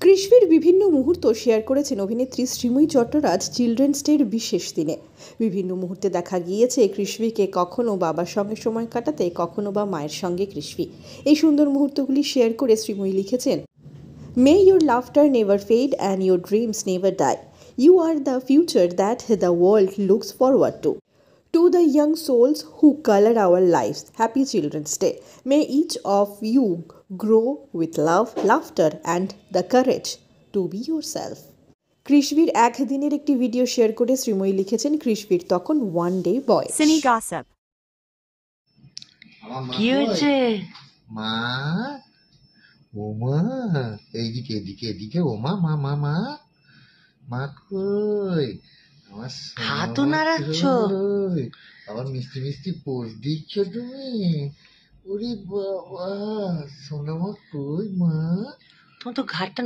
কৃষ্ণের বিভিন্ন মুহূর্ত শেয়ার করেছেন অভিনেত্রী শ্রীময়ী চট্টরাজ চিলড্রেন্স ডের বিশেষ দিনে। বিভিন্ন মুহূর্তে দেখা গিয়েছে কৃষ্ণকে কখনো বাবার সঙ্গে সময় কাটাতে, কখনো বা মায়ের সঙ্গে কৃষ্ণ। এই সুন্দর মুহূর্তগুলি শেয়ার করে শ্রীময়ী লিখেছেন, may your laughter never fade and your dreams never die. You are the future that the world looks forward to. To the young souls who color our lives, happy Children's Day. May each of you grow with love, laughter, and the courage to be yourself. কৃষ্ণের একদিনের একটি video share করে শ্রীময়ী লিখেছেন, কৃষ্ণের তখন 1 day বয়স। Cine Gossip. কি হয়েছে মা? ওমা, এইদিকে এদিকে এদিকে। ওমা, মা মা মা মা কই? আমার হাতও নাড়াচ্ছ, আবার মিষ্টি মিষ্টি পোজ দিচ্ছ তুমি। ওরে বাবা, সোনা মা কই মা? তোমার তো ঘাটটা